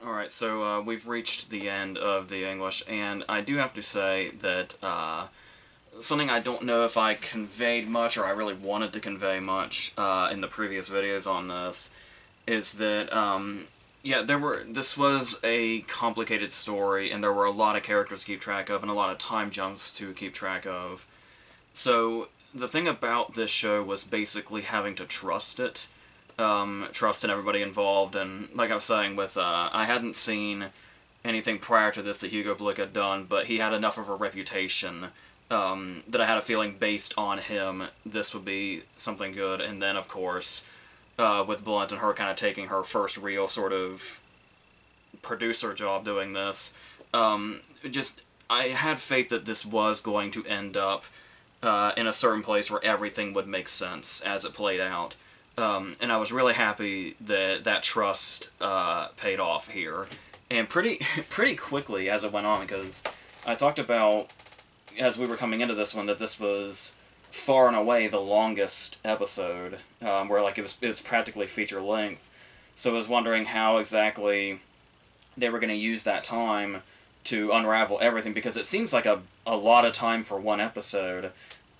Alright, so we've reached the end of the English, and I do have to say that something I don't know if I conveyed much, or I really wanted to convey much in the previous videos on this, is that, yeah, this was a complicated story, and there were a lot of characters to keep track of, and a lot of time jumps to keep track of. So, the thing about this show was basically having to trust it. Trust in everybody involved, and like I was saying with, I hadn't seen anything prior to this that Hugo Blick had done, but he had enough of a reputation that I had a feeling based on him this would be something good. And then, of course, with Blunt and her kind of taking her first real sort of producer job doing this, just, I had faith that this was going to end up in a certain place where everything would make sense as it played out. And I was really happy that that trust paid off here. And pretty quickly as it went on, because I talked about, as we were coming into this one, that this was far and away the longest episode, where like it was practically feature length. So I was wondering how exactly they were going to use that time to unravel everything, because it seems like a lot of time for one episode,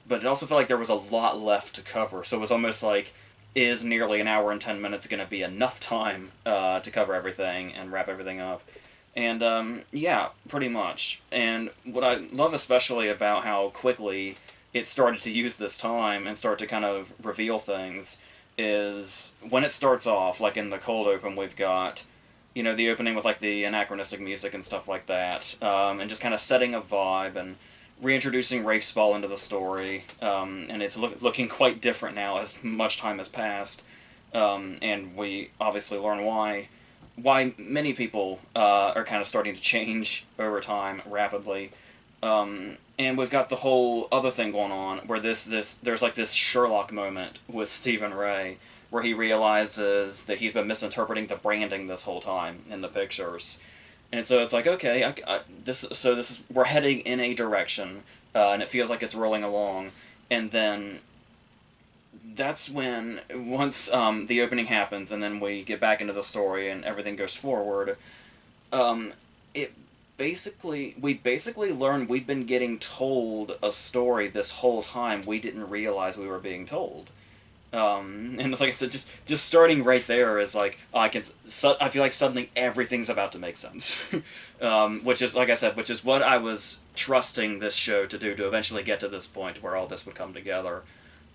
but it also felt like there was a lot left to cover. So it was almost like, is nearly an hour and 10 minutes going to be enough time to cover everything and wrap everything up? And, yeah, pretty much. And what I love especially about how quickly it started to use this time and start to kind of reveal things is when it starts off, like in the cold open, we've got, you know, the opening with, like, the anachronistic music and stuff like that, and just kind of setting a vibe and reintroducing Rafe Spall into the story, and it's looking quite different now as much time has passed, and we obviously learn why many people are kind of starting to change over time rapidly, and we've got the whole other thing going on where there's like this Sherlock moment with Stephen Ray where he realizes that he's been misinterpreting the branding this whole time in the pictures. And so it's like, okay, we're heading in a direction, and it feels like it's rolling along, and then that's when, once the opening happens, and then we get back into the story and everything goes forward, we basically learn we've been getting told a story this whole time we didn't realize we were being told. And it's like I said, just starting right there is like, I feel like suddenly everything's about to make sense. Which is, like I said, which is what I was trusting this show to do, to eventually get to this point where all this would come together.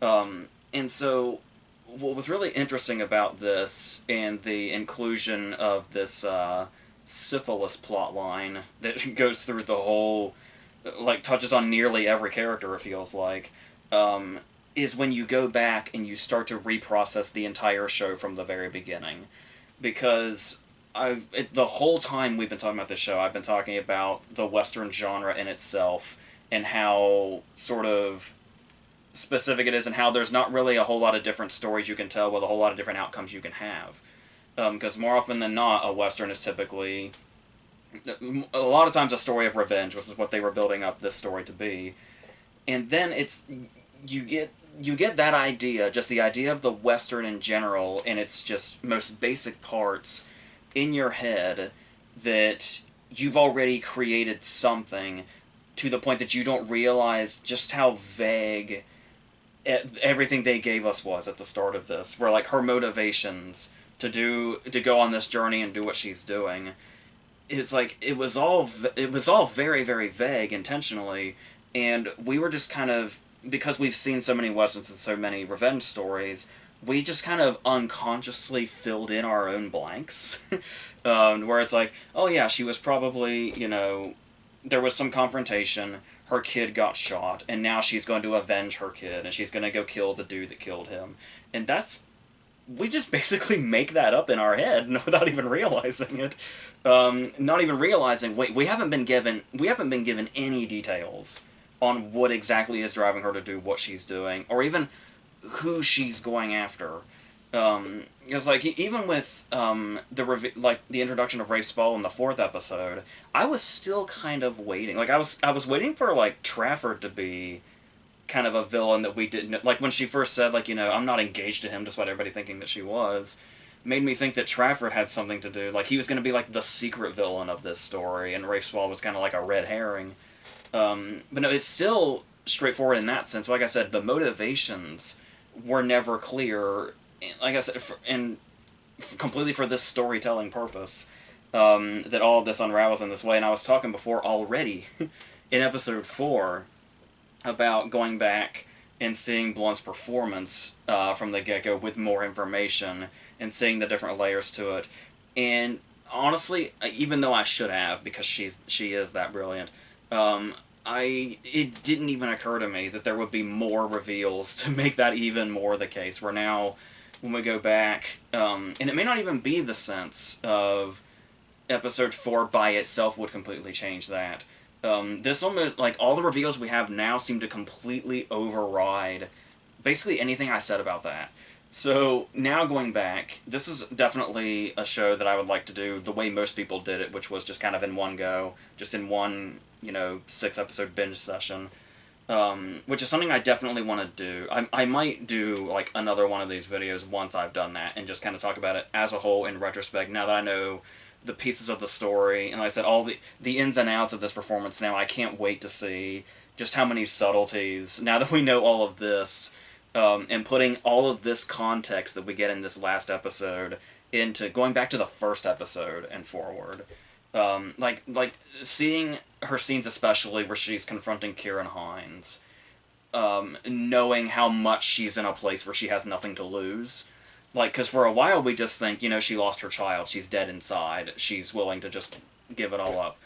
And so, what was really interesting about this, and the inclusion of this, syphilis plotline that goes through the whole, like, touches on nearly every character, it feels like, is when you go back and you start to reprocess the entire show from the very beginning. Because the whole time we've been talking about this show, I've been talking about the Western genre in itself, and how sort of specific it is, and how there's not really a whole lot of different stories you can tell with a whole lot of different outcomes you can have. Because more often than not, a Western is typically, a lot of times, a story of revenge, which is what they were building up this story to be. And then you get that idea, just the idea of the Western in general, and its just most basic parts in your head, that you've already created something to the point that you don't realize just how vague everything they gave us was at the start of this. Where, like, her motivations to go on this journey and do what she's doing, it's like, it was all very, very vague intentionally, and we were just kind of, because we've seen so many Westerns and so many revenge stories, we just kind of unconsciously filled in our own blanks. Where it's like, oh yeah, she was probably, you know, there was some confrontation, her kid got shot, and now she's going to avenge her kid, and she's going to go kill the dude that killed him. And we just basically make that up in our head without even realizing it. Not even realizing, wait, we haven't been given any details on what exactly is driving her to do what she's doing, or even who she's going after. Because, like, even with the introduction of Rafe Spall in the 4th episode, I was still kind of waiting. Like, I was waiting for, like, Trafford to be kind of a villain that we didn't know. Like, when she first said, like, you know, I'm not engaged to him, despite everybody thinking that she was. made me think that Trafford had something to do. Like, he was going to be, like, the secret villain of this story, and Rafe Spall was kind of like a red herring. But no, it's still straightforward in that sense. Like I said, the motivations were never clear. Like I said, and completely for this storytelling purpose, that all of this unravels in this way. And I was talking before already in episode 4 about going back and seeing Blunt's performance from the get-go with more information and seeing the different layers to it. And honestly, even though I should have, because she is that brilliant, it didn't even occur to me that there would be more reveals to make that even more the case. Where now, when we go back, and it may not even be the sense of episode 4 by itself would completely change that. This almost, like, all the reveals we have now seem to completely override basically anything I said about that. So, now going back, this is definitely a show that I would like to do the way most people did it, which was just kind of in one go, just in one, 6-episode binge session, which is something I definitely want to do. I might do, like, another one of these videos once I've done that, and just kind of talk about it as a whole in retrospect, now that I know the pieces of the story, and like I said, all the ins and outs of this performance now. I can't wait to see just how many subtleties, now that we know all of this, and putting all of this context that we get in this last episode into going back to the first episode and forward. Like seeing her scenes, especially where she's confronting Kieran Hines, knowing how much she's in a place where she has nothing to lose. Like, because for a while we just think, she lost her child, she's dead inside, she's willing to just give it all up.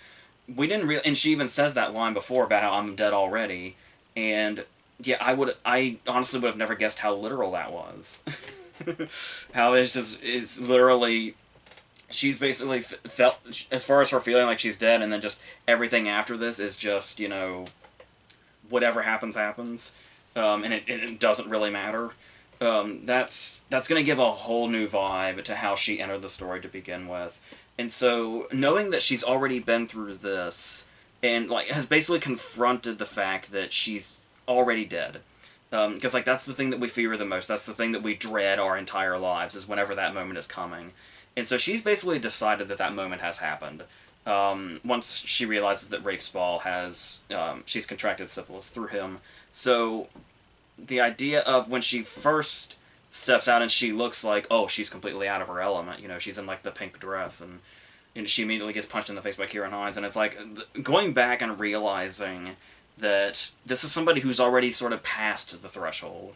We didn't really, and she even says that line before about how I'm dead already, and yeah, I honestly would have never guessed how literal that was. How it's literally, she's basically felt, as far as her feeling like she's dead, and then just everything after this is just, whatever happens, happens, and it doesn't really matter. That's going to give a whole new vibe to how she entered the story to begin with. And so, knowing that she's already been through this, and, like, has basically confronted the fact that she's already dead. Because, like, that's the thing that we fear the most. That's the thing that we dread our entire lives, is whenever that moment is coming. And so she's basically decided that that moment has happened. Once she realizes that Rafe Spall has, she's contracted syphilis through him. So the idea of when she first steps out and she looks like, oh, she's completely out of her element, she's in, like, the pink dress, and she immediately gets punched in the face by Kieran Hines, and it's like, going back and realizing that this is somebody who's already sort of passed the threshold.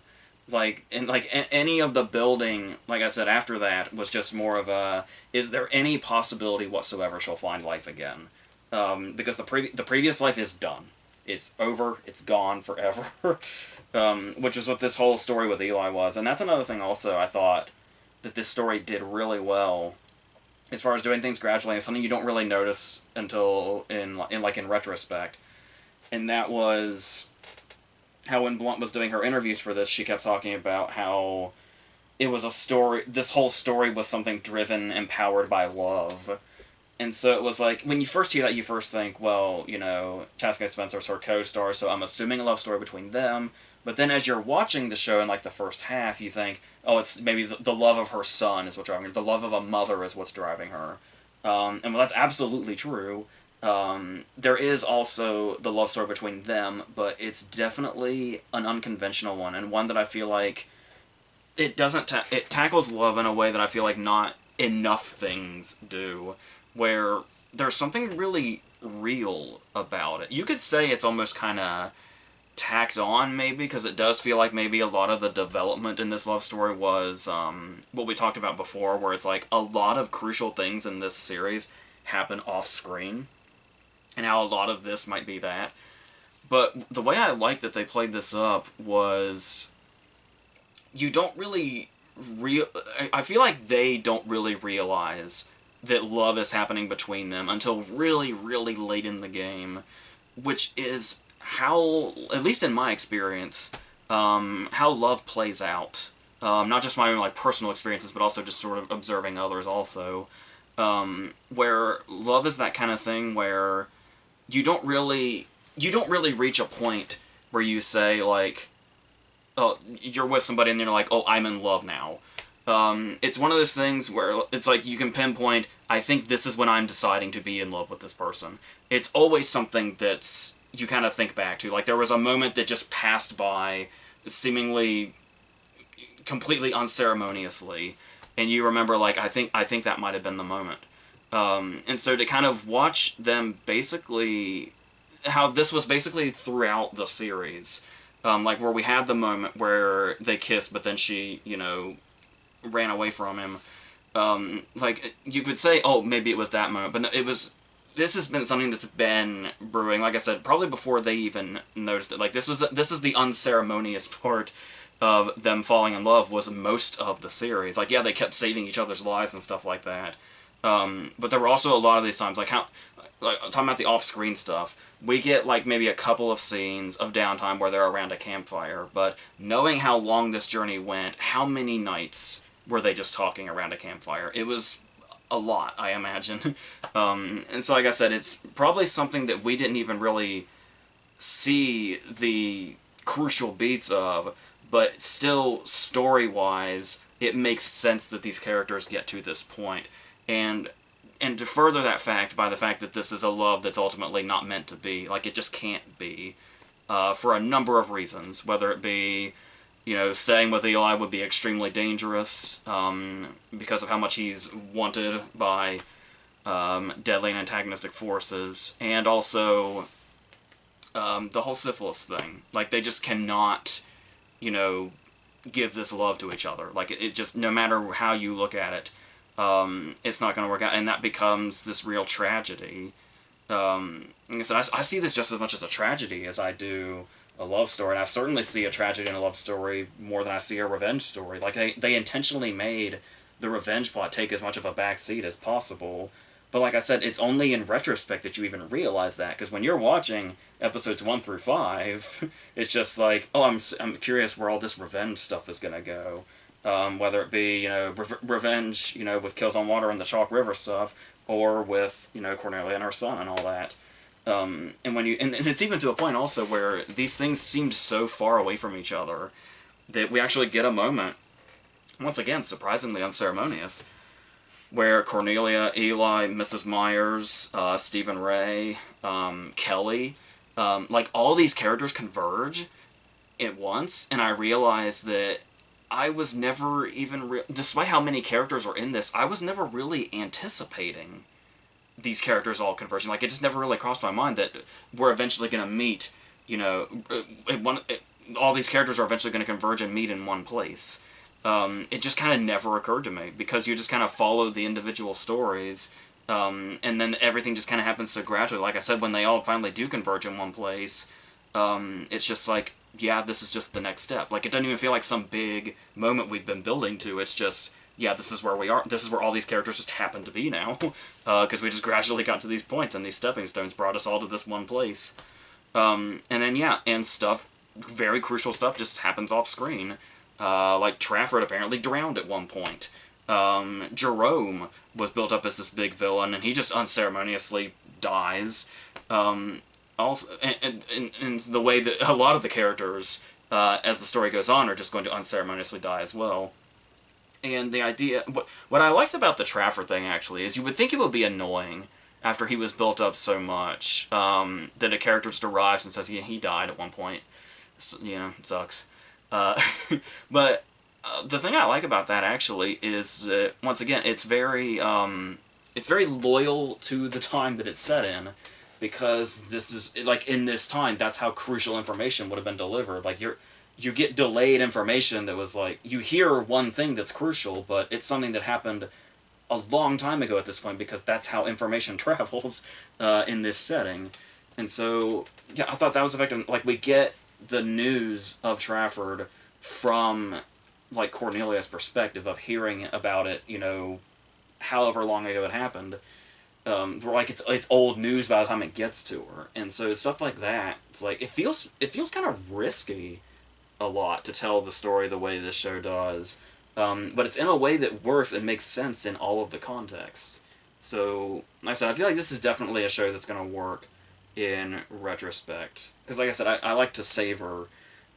Like, and, like, any of the building, like I said, after that, was just more of a, is there any possibility whatsoever she'll find life again? Because the previous life is done. It's over, it's gone forever. Which is what this whole story with Eli was. And that's another thing also I thought that this story did really well, as far as doing things gradually, and something you don't really notice until in retrospect. And that was how when Blunt was doing her interviews for this, she kept talking about how it was a story, this whole story was something driven and powered by love. And so it was like, when you first hear that, you first think, well, Chaska Spencer's her co-star, so I'm assuming a love story between them. But then as you're watching the show in, like, the first half, you think, oh, it's maybe the love of her son is what's driving her. The love of a mother is what's driving her. And well, that's absolutely true. There is also the love story between them, but it's definitely an unconventional one, and one that I feel like it doesn't it tackles love in a way that I feel like not enough things do, where there's something really real about it. You could say it's almost kind of tacked on, maybe, because it does feel like maybe a lot of the development in this love story was what we talked about before, where it's like a lot of crucial things in this series happen off-screen, and how a lot of this might be that. But the way I like that they played this up was, you don't really I feel like they don't really realize that love is happening between them until really, really late in the game, which is how, at least in my experience, how love plays out. Not just my own, like, personal experiences, but also just sort of observing others also. Where love is that kind of thing where you don't really reach a point where you say, like, oh, you're with somebody and you're like, oh, I'm in love now. It's one of those things where it's like you can pinpoint, I think this is when I'm deciding to be in love with this person. It's always something that's you kind of think back to. Like, there was a moment that just passed by seemingly completely unceremoniously, and you remember, like, I think that might have been the moment. And so to kind of watch them basically, how this was basically throughout the series, like where we had the moment where they kissed, but then she, ran away from him. Like, you could say, oh, maybe it was that moment, but no, it was. This has been something that's been brewing, like I said, probably before they even noticed it. Like, this is the unceremonious part of them falling in love, was most of the series. Like, yeah, they kept saving each other's lives and stuff like that. But there were also a lot of these times, like talking about the off-screen stuff, we get like maybe a couple of scenes of downtime where they're around a campfire, but knowing how long this journey went, how many nights were they just talking around a campfire? It was a lot, I imagine. And so, like I said, it's probably something that we didn't even really see the crucial beats of, but still, story-wise, it makes sense that these characters get to this point. And to further that fact by the fact that this is a love that's ultimately not meant to be. Like, it just can't be. For a number of reasons. Whether it be, staying with Eli would be extremely dangerous, because of how much he's wanted by deadly and antagonistic forces. And also, the whole syphilis thing. Like, they just cannot, give this love to each other. Like, it just, no matter how you look at it, it's not going to work out, and that becomes this real tragedy. Like I said, I see this just as much as a tragedy as I do a love story, and I certainly see a tragedy in a love story more than I see a revenge story. Like, they intentionally made the revenge plot take as much of a backseat as possible, but like I said, it's only in retrospect that you even realize that, because when you're watching episodes 1 through 5, it's just like, oh, I'm curious where all this revenge stuff is going to go. Whether it be, revenge, with Kills on Water and the Chalk River stuff, or with, Cornelia and her son and all that. And when and it's even to a point also where these things seemed so far away from each other that we actually get a moment, once again, surprisingly unceremonious, where Cornelia, Eli, Mrs. Myers, Stephen Ray, Kelly, like, all these characters converge at once, and I realized that I was never even, despite how many characters are in this, I was never really anticipating these characters all converging. Like, it just never really crossed my mind that we're eventually going to meet, all these characters are eventually going to converge and meet in one place. It just kind of never occurred to me, because you just kind of follow the individual stories, and then everything just kind of happens so gradually. Like I said, when they all finally do converge in one place, it's just like, yeah, this is just the next step. Like, it doesn't even feel like some big moment we've been building to. It's just, yeah, this is where we are. This is where all these characters just happen to be now. Because we just gradually got to these points, and these stepping stones brought us all to this one place. And then, yeah, and stuff, very crucial stuff, just happens off screen. Like, Trafford apparently drowned at one point. Jerome was built up as this big villain, and he just unceremoniously dies. Also, and the way that a lot of the characters, as the story goes on, are just going to unceremoniously die as well. And the idea, what I liked about the Trafford thing, actually, is you would think it would be annoying after he was built up so much, that a character just arrives and says, yeah, he died at one point. So, it sucks. But the thing I like about that, actually, is that, once again, it's very loyal to the time that it's set in. Because this is, like, in this time, that's how crucial information would have been delivered. Like, you get delayed information that was, like, you hear one thing that's crucial, but it's something that happened a long time ago at this point, because that's how information travels in this setting. And so, yeah, I thought that was effective. Like, we get the news of Trafford from, like, Cornelia's perspective of hearing about it, however long ago it happened. Where, like, it's old news by the time it gets to her, and so stuff like that. It's like, it feels kind of risky a lot to tell the story the way this show does, but it's in a way that works and makes sense in all of the context. So, like I said, I feel like this is definitely a show that's going to work in retrospect, because, like I said, I like to savor,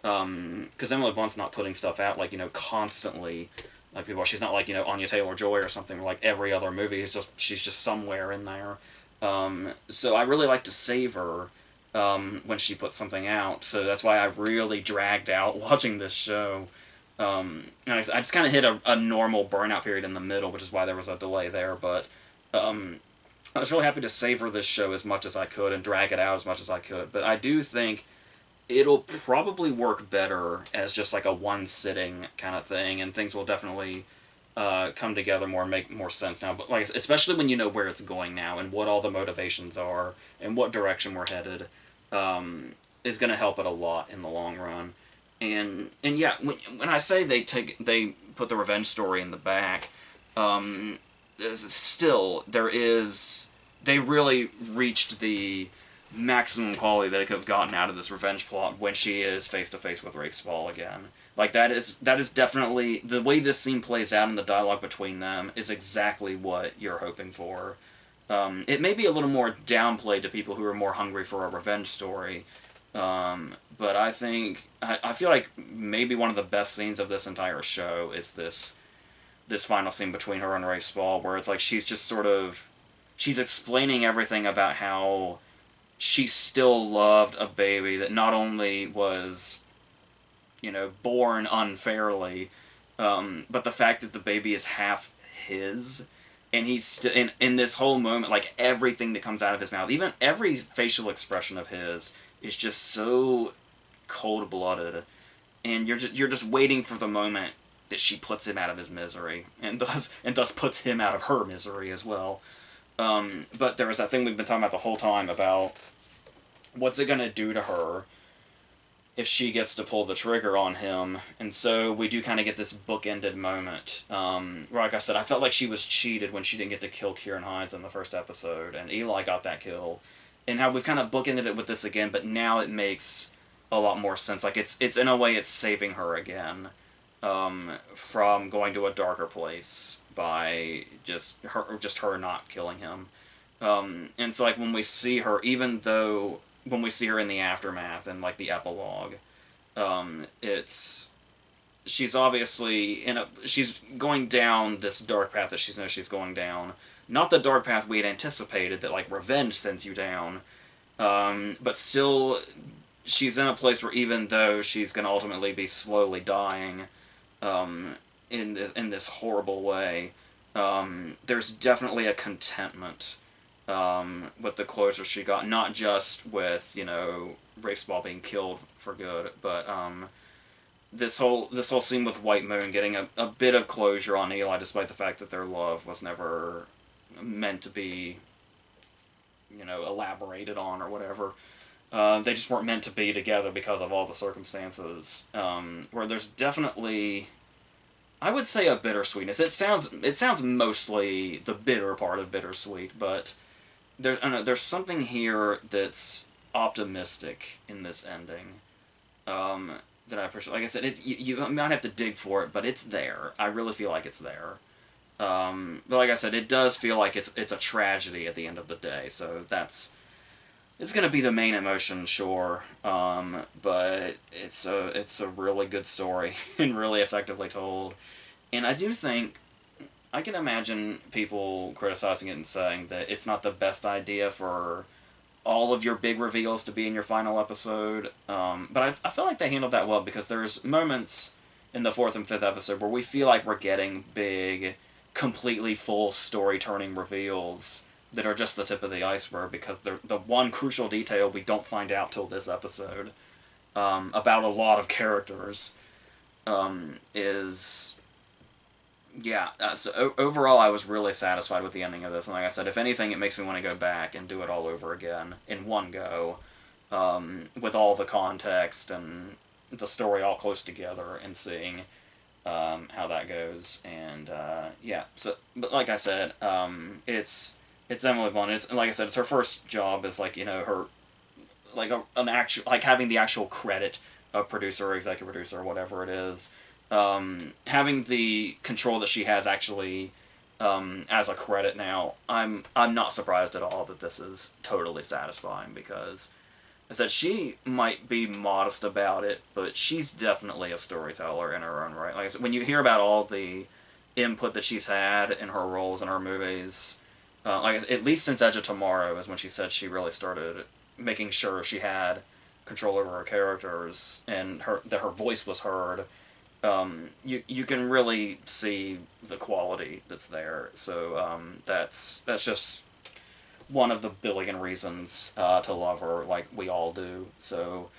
because Emily Blunt's not putting stuff out, like, constantly. Like people, she's not like, you know, Anya Taylor-Joy or something where, like, every other movie is just, she's just somewhere in there. So I really like to save her when she puts something out. So that's why I really dragged out watching this show. And I just kind of hit a normal burnout period in the middle, which is why there was a delay there. But I was really happy to savor this show as much as I could and drag it out as much as I could. But I do think it'll probably work better as just like a one sitting kind of thing, and things will definitely come together more and make more sense now. But like, especially when you know where it's going now and what all the motivations are and what direction we're headed, is going to help it a lot in the long run. And yeah, when I say they put the revenge story in the back, still there is, they really reached the maximum quality that it could have gotten out of this revenge plot when she is face to face with Rafe Spall again. Like that is definitely the way this scene plays out in the dialogue between them is exactly what you're hoping for. It may be a little more downplayed to people who are more hungry for a revenge story, but I think I feel like maybe one of the best scenes of this entire show is this final scene between her and Rafe Spall, where it's like she's just sort of, she's explaining everything about how she still loved a baby that not only was, you know, born unfairly, but the fact that the baby is half his, and he's still in this whole moment, like everything that comes out of his mouth, even every facial expression of his is just so cold blooded, and you're just waiting for the moment that she puts him out of his misery, and thus puts him out of her misery as well. But there was that thing we've been talking about the whole time about what's it gonna do to her if she gets to pull the trigger on him, and so we do kind of get this bookended moment. Where, like I said, I felt like she was cheated when she didn't get to kill Kieran Hines in the first episode, and Eli got that kill, and how we've kind of bookended it with this again, but now it makes a lot more sense. Like it's in a way it's saving her again, from going to a darker place by just her not killing him. And so like when we see her, even though when we see her in the aftermath and like the epilogue, it's, she's obviously she's going down this dark path that she knows she's going down. Not the dark path we had anticipated that like revenge sends you down, but still she's in a place where even though she's going to ultimately be slowly dying, in this horrible way, there's definitely a contentment with the closure she got, not just with, you know, Rafe Spall being killed for good, but this whole scene with White Moon getting a bit of closure on Eli, despite the fact that their love was never meant to be, you know, elaborated on or whatever. They just weren't meant to be together because of all the circumstances. Where there's definitely, I would say, a bittersweetness. It sounds mostly the bitter part of bittersweet, but there's something here that's optimistic in this ending, that I appreciate. Like I said, you might have to dig for it, but it's there. I really feel like it's there. But like I said, it does feel like it's a tragedy at the end of the day. So it's going to be the main emotion, sure. But it's a really good story and really effectively told. And I do think, I can imagine people criticizing it and saying that it's not the best idea for all of your big reveals to be in your final episode. But I feel like they handled that well, because there's moments in the 4th and 5th episode where we feel like we're getting big, completely full story-turning reveals that are just the tip of the iceberg, because they're the one crucial detail we don't find out till this episode, about a lot of characters, is... Yeah, so overall I was really satisfied with the ending of this, and like I said, if anything, it makes me want to go back and do it all over again in one go, with all the context and the story all close together, and seeing how that goes. And yeah, so, but like I said, it's Emily Blunt. It's, like I said, it's her first job as, like, you know, her, like an actual, like, having the actual credit of producer or executive producer or whatever it is. Having the control that she has actually, as a credit now, I'm not surprised at all that this is totally satisfying, because I said she might be modest about it, but she's definitely a storyteller in her own right. Like I said, when you hear about all the input that she's had in her roles in her movies. Like at least since Edge of Tomorrow is when she said she really started making sure she had control over her characters and that her voice was heard. You can really see the quality that's there. So that's just one of the billion reasons to love her, like we all do. So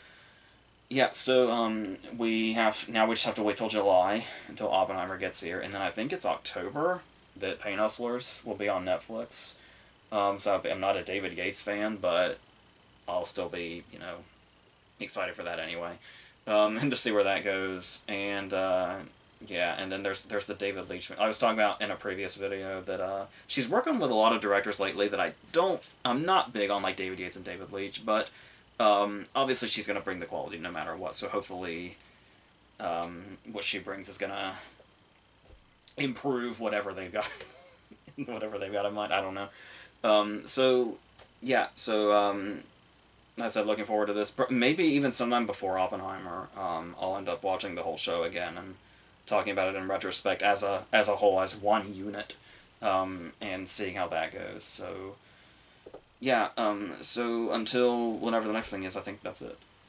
yeah, so we just have to wait till July until Oppenheimer gets here, and then I think it's October that Pain Hustlers will be on Netflix. So I'm not a David Yates fan, but I'll still be, excited for that anyway, and to see where that goes. And yeah, and then there's the David Leitch. I was talking about in a previous video that she's working with a lot of directors lately that I'm not big on, like David Yates and David Leitch, but obviously she's gonna bring the quality no matter what. So hopefully, what she brings is gonna improve whatever they've got, whatever they've got in mind. I don't know. So yeah, so I said, looking forward to this. Maybe even sometime before Oppenheimer, I'll end up watching the whole show again and talking about it in retrospect as a whole, as one unit, and seeing how that goes. So yeah, so until whenever the next thing is, I think that's it.